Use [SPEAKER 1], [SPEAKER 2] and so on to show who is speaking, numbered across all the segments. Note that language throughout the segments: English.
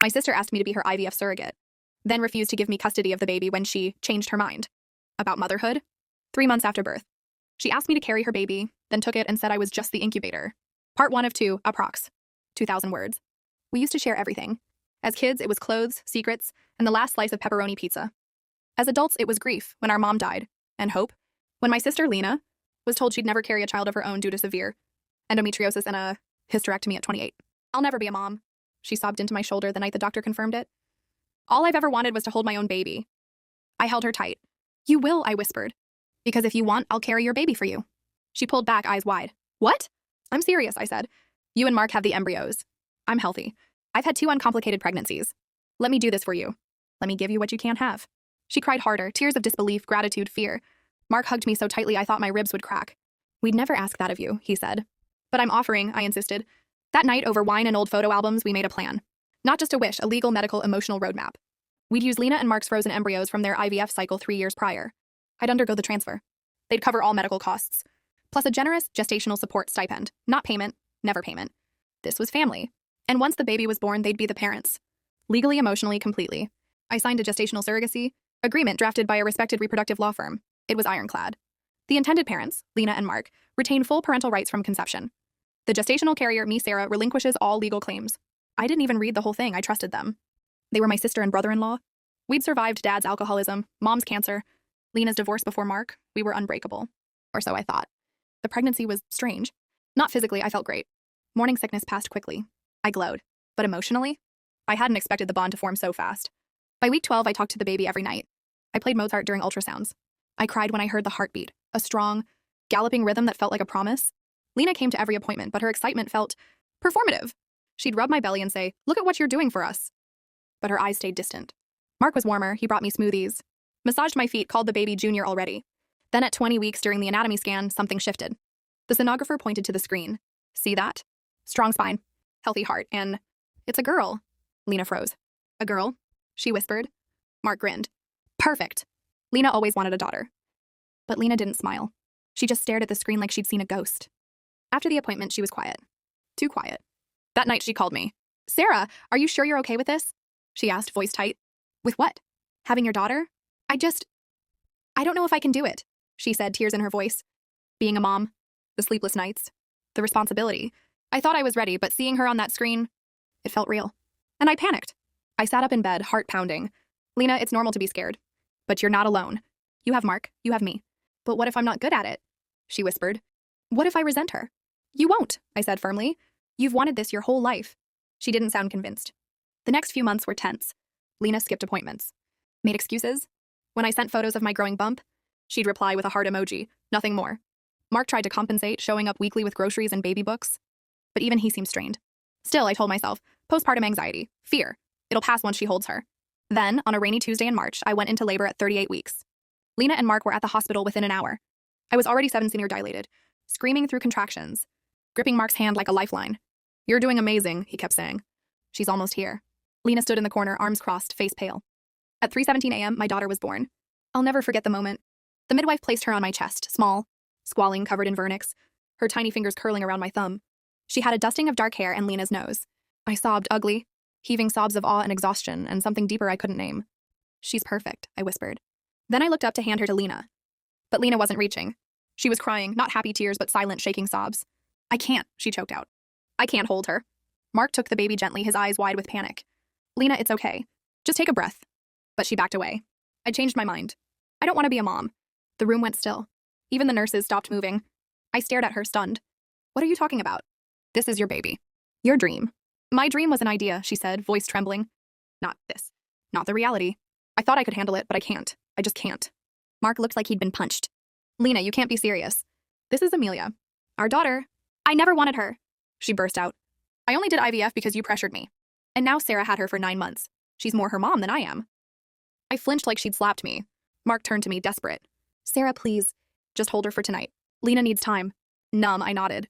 [SPEAKER 1] My sister asked me to be her IVF surrogate, then refused to give me custody of the baby when she changed her mind. About motherhood? 3 months after birth. She asked me to carry her baby, then took it and said I was just the incubator. Part 1 of 2, approx. 2,000 words. We used to share everything. As kids, it was clothes, secrets, and the last slice of pepperoni pizza. As adults, it was grief when our mom died, and hope when my sister Lena was told she'd never carry a child of her own due to severe endometriosis and a hysterectomy at 28. I'll never be a mom, she sobbed into my shoulder the night the doctor confirmed it. All I've ever wanted was to hold my own baby. I held her tight. You will, I whispered. Because if you want, I'll carry your baby for you. She pulled back, eyes wide. What? I'm serious, I said. You and Mark have the embryos. I'm healthy. I've had 2 uncomplicated pregnancies. Let me do this for you. Let me give you what you can't have. She cried harder, tears of disbelief, gratitude, fear. Mark hugged me so tightly I thought my ribs would crack. We'd never ask that of you, he said. But I'm offering, I insisted. That night, over wine and old photo albums, we made a plan. Not just a wish, a legal, medical, emotional roadmap. We'd use Lena and Mark's frozen embryos from their IVF cycle 3 years prior. I'd undergo the transfer. They'd cover all medical costs. Plus a generous gestational support stipend. Not payment, never payment. This was family. And once the baby was born, they'd be the parents. Legally, emotionally, completely. I signed a gestational surrogacy agreement drafted by a respected reproductive law firm. It was ironclad. The intended parents, Lena and Mark, retain full parental rights from conception. The gestational carrier, me, Sarah, relinquishes all legal claims. I didn't even read the whole thing, I trusted them. They were my sister and brother-in-law. We'd survived Dad's alcoholism, Mom's cancer, Lena's divorce before Mark. We were unbreakable. Or so I thought. The pregnancy was strange. Not physically, I felt great. Morning sickness passed quickly. I glowed. But emotionally? I hadn't expected the bond to form so fast. By week 12, I talked to the baby every night. I played Mozart during ultrasounds. I cried when I heard the heartbeat, a strong, galloping rhythm that felt like a promise. Lena came to every appointment, but her excitement felt performative. She'd rub my belly and say, "Look at what you're doing for us." But her eyes stayed distant. Mark was warmer. He brought me smoothies. Massaged my feet, called the baby Junior already. Then at 20 weeks during the anatomy scan, something shifted. The sonographer pointed to the screen. See that? Strong spine, healthy heart, and it's a girl. Lena froze. A girl? She whispered. Mark grinned. Perfect. Lena always wanted a daughter. But Lena didn't smile. She just stared at the screen like she'd seen a ghost. After the appointment, she was quiet. Too quiet. That night, she called me. Sarah, are you sure you're okay with this? She asked, voice tight. With what? Having your daughter? I don't know if I can do it, she said, tears in her voice. Being a mom, the sleepless nights, the responsibility. I thought I was ready, but seeing her on that screen, it felt real. And I panicked. I sat up in bed, heart pounding. Lena, it's normal to be scared. But you're not alone. You have Mark, you have me. But what if I'm not good at it? She whispered. What if I resent her? You won't, I said firmly. You've wanted this your whole life. She didn't sound convinced. The next few months were tense. Lena skipped appointments. Made excuses. When I sent photos of my growing bump, she'd reply with a heart emoji, nothing more. Mark tried to compensate, showing up weekly with groceries and baby books. But even he seemed strained. Still, I told myself, postpartum anxiety, fear. It'll pass once she holds her. Then, on a rainy Tuesday in March, I went into labor at 38 weeks. Lena and Mark were at the hospital within an hour. I was already 7 senior dilated, screaming through contractions, gripping Mark's hand like a lifeline. You're doing amazing, he kept saying. She's almost here. Lena stood in the corner, arms crossed, face pale. At 3:17 a.m., my daughter was born. I'll never forget the moment. The midwife placed her on my chest, small, squalling, covered in vernix, her tiny fingers curling around my thumb. She had a dusting of dark hair and Lena's nose. I sobbed ugly, heaving sobs of awe and exhaustion and something deeper I couldn't name. She's perfect, I whispered. Then I looked up to hand her to Lena. But Lena wasn't reaching. She was crying, not happy tears, but silent, shaking sobs. I can't, she choked out. I can't hold her. Mark took the baby gently, his eyes wide with panic. Lena, it's okay. Just take a breath. But she backed away. I changed my mind. I don't want to be a mom. The room went still. Even the nurses stopped moving. I stared at her, stunned. What are you talking about? This is your baby. Your dream. My dream was an idea, she said, voice trembling. Not this. Not the reality. I thought I could handle it, but I can't. I just can't. Mark looked like he'd been punched. Lena, you can't be serious. This is Amelia. Our daughter. I never wanted her. She burst out. I only did IVF because you pressured me. And now Sarah had her for 9 months. She's more her mom than I am. I flinched like she'd slapped me. Mark turned to me, desperate. Sarah, please. Just hold her for tonight. Lena needs time. Numb, I nodded.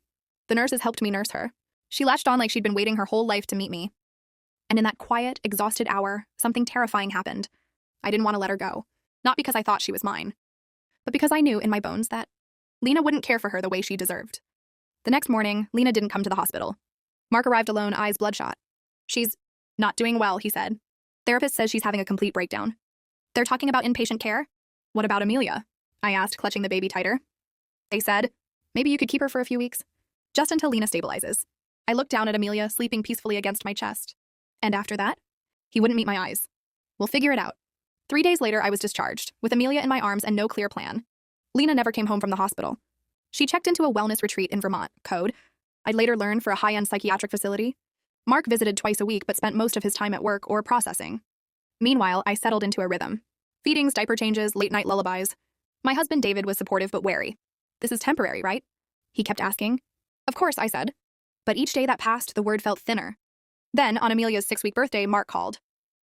[SPEAKER 1] The nurses helped me nurse her. She latched on like she'd been waiting her whole life to meet me. And in that quiet, exhausted hour, something terrifying happened. I didn't want to let her go. Not because I thought she was mine, but because I knew in my bones that Lena wouldn't care for her the way she deserved. The next morning, Lena didn't come to the hospital. Mark arrived alone, eyes bloodshot. She's Not doing well, he said. Therapist says she's having a complete breakdown. They're talking about inpatient care? What about Amelia? I asked, clutching the baby tighter. They said, maybe you could keep her for a few weeks. Just until Lena stabilizes. I looked down at Amelia, sleeping peacefully against my chest. And after that? He wouldn't meet my eyes. We'll figure it out. 3 days later, I was discharged, with Amelia in my arms and no clear plan. Lena never came home from the hospital. She checked into a wellness retreat in Vermont, code. I'd later learn for a high-end psychiatric facility. Mark visited twice a week but spent most of his time at work or processing. Meanwhile, I settled into a rhythm. Feedings, diaper changes, late-night lullabies. My husband David was supportive but wary. This is temporary, right? He kept asking. Of course, I said. But each day that passed, the word felt thinner. Then, on Amelia's 6-week birthday, Mark called.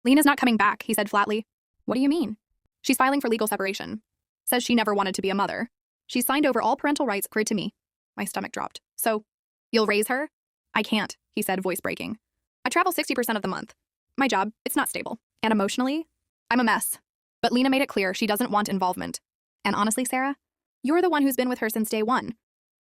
[SPEAKER 1] Lena's not coming back, he said flatly. What do you mean? She's filing for legal separation. Says she never wanted to be a mother. She signed over all parental rights accrued to me. My stomach dropped. So, you'll raise her? I can't, he said, voice breaking. I travel 60% of the month. My job, it's not stable. And emotionally, I'm a mess. But Lena made it clear she doesn't want involvement. And honestly, Sarah, you're the one who's been with her since day one.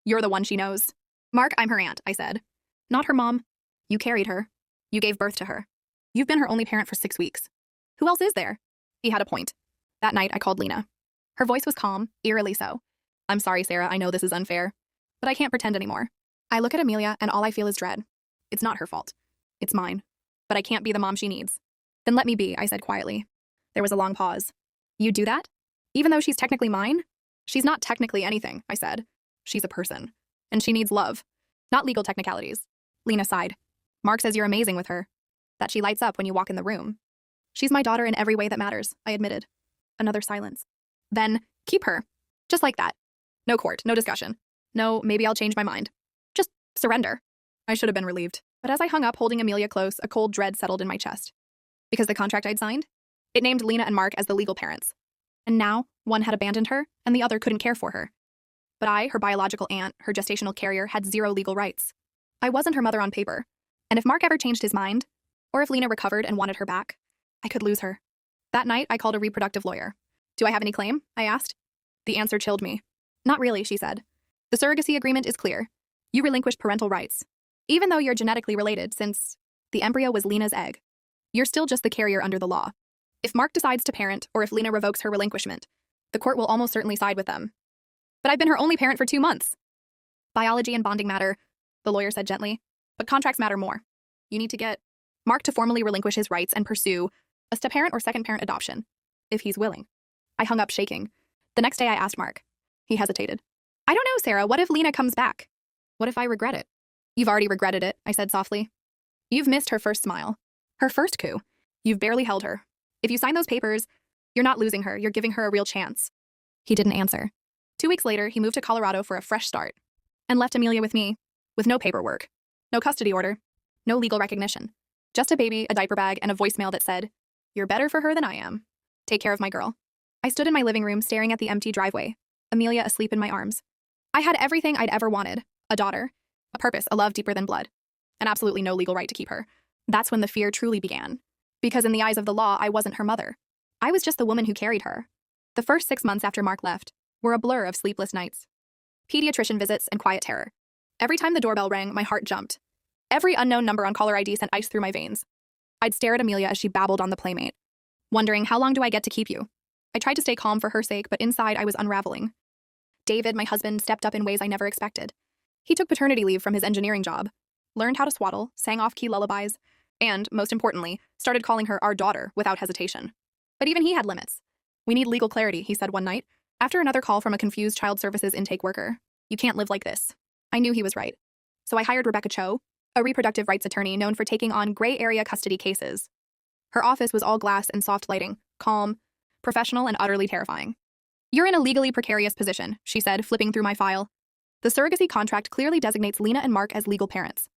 [SPEAKER 1] You're the one she knows. Mark, I'm her aunt, I said. Not her mom. You carried her. You gave birth to her. You've been her only parent for 6 weeks. Who else is there? He had a point. That night, I called Lena. Her voice was calm, eerily so. I'm sorry, Sarah, I know this is unfair. But I can't pretend anymore. I look at Amelia, and all I feel is dread. It's not her fault. It's mine. But I can't be the mom she needs. Then let me be, I said quietly. There was a long pause. You do that? Even though she's technically mine? She's not technically anything, I said. She's a person. And she needs love. Not legal technicalities. Lena sighed. Mark says you're amazing with her. That she lights up when you walk in the room. She's my daughter in every way that matters, I admitted. Another silence. Then, keep her. Just like that. No court, no discussion. No, maybe I'll change my mind. Just surrender. I should have been relieved. But as I hung up holding Amelia close, a cold dread settled in my chest. Because the contract I'd signed? It named Lena and Mark as the legal parents. And now, one had abandoned her, and the other couldn't care for her. But I, her biological aunt, her gestational carrier, had zero legal rights. I wasn't her mother on paper. And if Mark ever changed his mind, or if Lena recovered and wanted her back, I could lose her. That night, I called a reproductive lawyer. Do I have any claim? I asked. The answer chilled me. Not really, she said. The surrogacy agreement is clear. You relinquish parental rights. Even though you're genetically related, since the embryo was Lena's egg. You're still just the carrier under the law. If Mark decides to parent, or if Lena revokes her relinquishment, the court will almost certainly side with them. But I've been her only parent for 2 months. Biology and bonding matter, the lawyer said gently, but contracts matter more. You need to get Mark to formally relinquish his rights and pursue a step-parent or second-parent adoption, if he's willing. I hung up shaking. The next day I asked Mark. He hesitated. I don't know, Sarah, what if Lena comes back? What if I regret it? You've already regretted it, I said softly. You've missed her first smile. Her first coup. You've barely held her. If you sign those papers, you're not losing her, you're giving her a real chance. He didn't answer. 2 weeks later, he moved to Colorado for a fresh start and left Amelia with me, with no paperwork, no custody order, no legal recognition. Just a baby, a diaper bag, and a voicemail that said, "You're better for her than I am. Take care of my girl." I stood in my living room staring at the empty driveway, Amelia asleep in my arms. I had everything I'd ever wanted, a daughter, a purpose, a love deeper than blood, and absolutely no legal right to keep her. That's when the fear truly began. Because in the eyes of the law, I wasn't her mother. I was just the woman who carried her. The first 6 months after Mark left were a blur of sleepless nights. Pediatrician visits and quiet terror. Every time the doorbell rang, my heart jumped. Every unknown number on caller ID sent ice through my veins. I'd stare at Amelia as she babbled on the playmate, wondering, how long do I get to keep you? I tried to stay calm for her sake, but inside I was unraveling. David, my husband, stepped up in ways I never expected. He took paternity leave from his engineering job, learned how to swaddle, sang off-key lullabies, and, most importantly, started calling her our daughter without hesitation. But even he had limits. We need legal clarity, he said one night, after another call from a confused child services intake worker. You can't live like this. I knew he was right. So I hired Rebecca Cho, a reproductive rights attorney known for taking on gray area custody cases. Her office was all glass and soft lighting, calm, professional, and utterly terrifying. You're in a legally precarious position, she said, flipping through my file. The surrogacy contract clearly designates Lena and Mark as legal parents.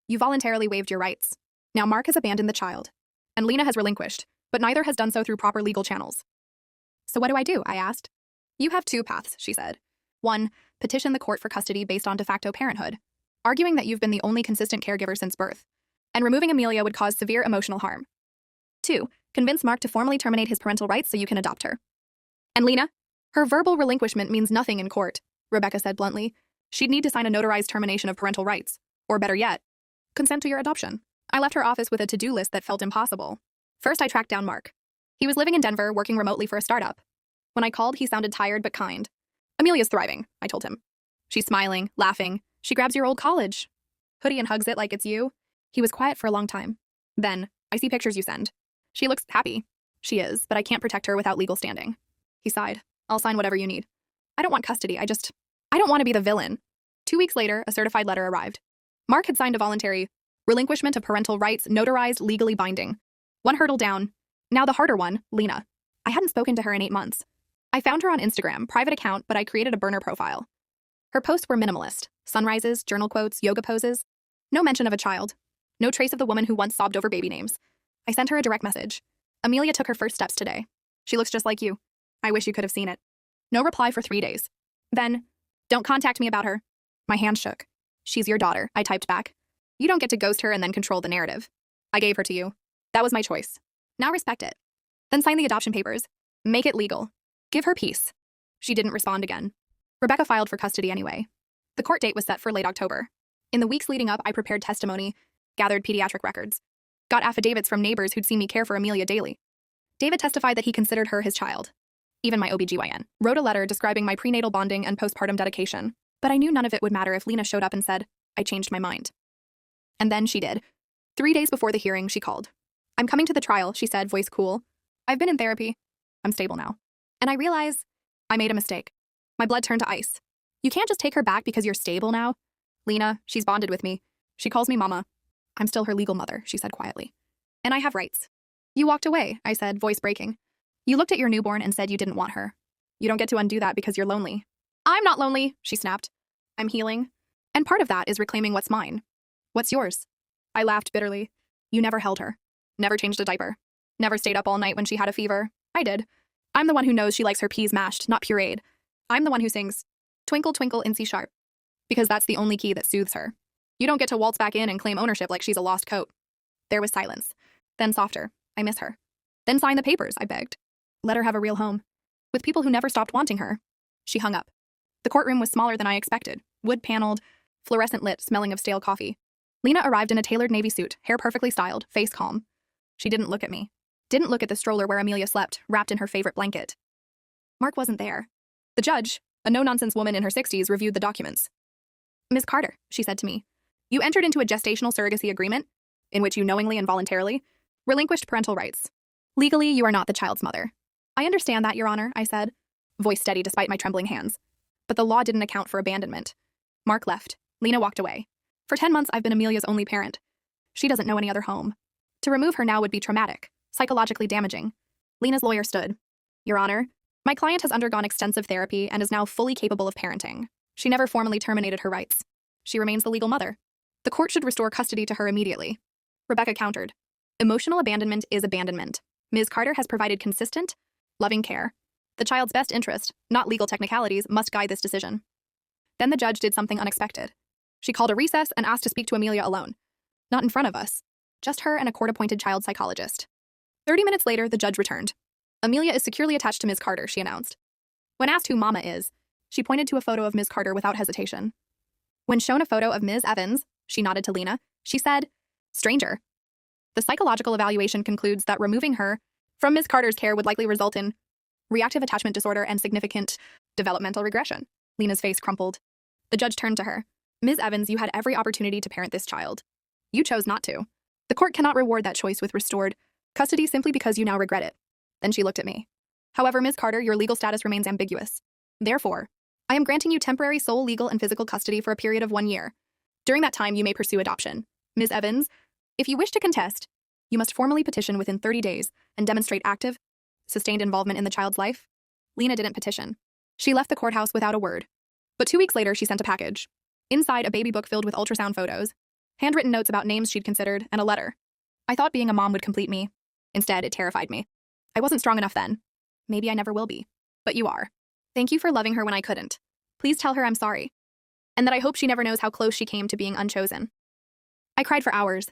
[SPEAKER 1] You voluntarily waived your rights. Now Mark has abandoned the child, and Lena has relinquished, but neither has done so through proper legal channels. So what do I do? I asked. You have 2 paths, she said. 1, petition the court for custody based on de facto parenthood, arguing that you've been the only consistent caregiver since birth, and removing Amelia would cause severe emotional harm. 2, convince Mark to formally terminate his parental rights so you can adopt her. And Lena? Her verbal relinquishment means nothing in court, Rebecca said bluntly. She'd need to sign a notarized termination of parental rights, or better yet, consent to your adoption. I left her office with a to-do list that felt impossible. First, I tracked down Mark. He was living in Denver, working remotely for a startup. When I called, he sounded tired but kind. Amelia's thriving, I told him. She's smiling, laughing. She grabs your old college hoodie and hugs it like it's you. He was quiet for a long time. Then, I see pictures you send. She looks happy. She is, but I can't protect her without legal standing. He sighed. I'll sign whatever you need. I don't want custody, I don't want to be the villain. 2 weeks later, a certified letter arrived. Mark had signed a voluntary relinquishment of parental rights, notarized, legally binding. One hurdle down. Now the harder one, Lena. I hadn't spoken to her in 8 months. I found her on Instagram, private account, but I created a burner profile. Her posts were minimalist. Sunrises, journal quotes, yoga poses. No mention of a child. No trace of the woman who once sobbed over baby names. I sent her a direct message. Amelia took her first steps today. She looks just like you. I wish you could have seen it. No reply for 3 days. Then, don't contact me about her. My hand shook. She's your daughter, I typed back. You don't get to ghost her and then control the narrative. I gave her to you. That was my choice. Now respect it. Then sign the adoption papers. Make it legal. Give her peace. She didn't respond again. Rebecca filed for custody anyway. The court date was set for late October. In the weeks leading up, I prepared testimony, gathered pediatric records, got affidavits from neighbors who'd seen me care for Amelia daily. David testified that he considered her his child. Even my OBGYN wrote a letter describing my prenatal bonding and postpartum dedication, but I knew none of it would matter if Lena showed up and said, I changed my mind. And then she did. 3 days before the hearing, she called. I'm coming to the trial, she said, voice cool. I've been in therapy. I'm stable now. And I realize I made a mistake. My blood turned to ice. You can't just take her back because you're stable now. Lena, she's bonded with me. She calls me mama. I'm still her legal mother, she said quietly. And I have rights. You walked away, I said, voice breaking. You looked at your newborn and said you didn't want her. You don't get to undo that because you're lonely. I'm not lonely, she snapped. I'm healing. And part of that is reclaiming what's mine. What's yours? I laughed bitterly. You never held her. Never changed a diaper. Never stayed up all night when she had a fever. I did. I'm the one who knows she likes her peas mashed, not pureed. I'm the one who sings, Twinkle, twinkle in C sharp. Because that's the only key that soothes her. You don't get to waltz back in and claim ownership like she's a lost coat. There was silence. Then softer. I miss her. Then sign the papers, I begged. Let her have a real home. With people who never stopped wanting her. She hung up. The courtroom was smaller than I expected. Wood-paneled, fluorescent lit, smelling of stale coffee. Lena arrived in a tailored navy suit, hair perfectly styled, face calm. She didn't look at me. Didn't look at the stroller where Amelia slept, wrapped in her favorite blanket. Mark wasn't there. The judge, a no-nonsense woman in her 60s, reviewed the documents. Ms. Carter, she said to me, you entered into a gestational surrogacy agreement, in which you knowingly and voluntarily relinquished parental rights. Legally, you are not the child's mother. I understand that, Your Honor, I said, voice steady despite my trembling hands. But the law didn't account for abandonment. Mark left. Lena walked away. For 10 months, I've been Amelia's only parent. She doesn't know any other home. To remove her now would be traumatic, psychologically damaging. Lena's lawyer stood. Your Honor, my client has undergone extensive therapy and is now fully capable of parenting. She never formally terminated her rights. She remains the legal mother. The court should restore custody to her immediately. Rebecca countered. Emotional abandonment is abandonment. Ms. Carter has provided consistent, loving care. The child's best interest, not legal technicalities, must guide this decision. Then the judge did something unexpected. She called a recess and asked to speak to Amelia alone. Not in front of us. Just her and a court-appointed child psychologist. 30 minutes later, the judge returned. Amelia is securely attached to Ms. Carter, she announced. When asked who Mama is, she pointed to a photo of Ms. Carter without hesitation. When shown a photo of Ms. Evans, she nodded to Lena, she said, stranger. The psychological evaluation concludes that removing her from Ms. Carter's care would likely result in reactive attachment disorder and significant developmental regression. Lena's face crumpled. The judge turned to her. Ms. Evans, you had every opportunity to parent this child. You chose not to. The court cannot reward that choice with restored custody simply because you now regret it. Then she looked at me. However, Ms. Carter, your legal status remains ambiguous. Therefore, I am granting you temporary sole legal and physical custody for a period of 1 year. During that time, you may pursue adoption. Ms. Evans, if you wish to contest, you must formally petition within 30 days and demonstrate active, sustained involvement in the child's life. Lena didn't petition. She left the courthouse without a word. But 2 weeks later, she sent a package. Inside, a baby book filled with ultrasound photos, handwritten notes about names she'd considered, and a letter. I thought being a mom would complete me. Instead, it terrified me. I wasn't strong enough then. Maybe I never will be. But you are. Thank you for loving her when I couldn't. Please tell her I'm sorry. And that I hope she never knows how close she came to being unchosen. I cried for hours.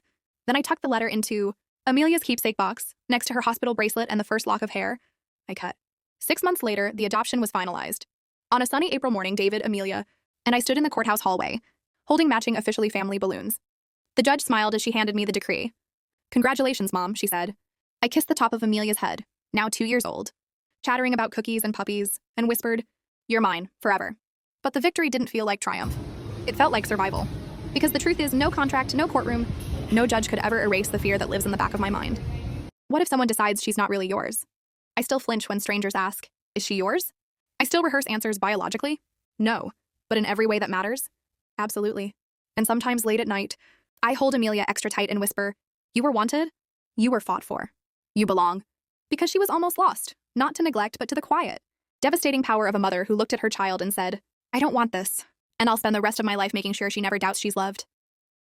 [SPEAKER 1] Then I tucked the letter into Amelia's keepsake box, next to her hospital bracelet and the first lock of hair I cut. 6 months later, the adoption was finalized. On a sunny April morning, David, Amelia, and I stood in the courthouse hallway, holding matching officially family balloons. The judge smiled as she handed me the decree. "Congratulations, Mom," she said. I kissed the top of Amelia's head, now 2 years old, chattering about cookies and puppies, and whispered, "You're mine, forever." But the victory didn't feel like triumph. It felt like survival. Because the truth is, no contract, no courtroom, no judge could ever erase the fear that lives in the back of my mind. What if someone decides she's not really yours? I still flinch when strangers ask, "Is she yours?" I still rehearse answers biologically. No. But in every way that matters? Absolutely. And sometimes late at night, I hold Amelia extra tight and whisper, "You were wanted. You were fought for. You belong." Because she was almost lost, not to neglect, but to the quiet, devastating power of a mother who looked at her child and said, "I don't want this, and I'll spend the rest of my life making sure she never doubts she's loved."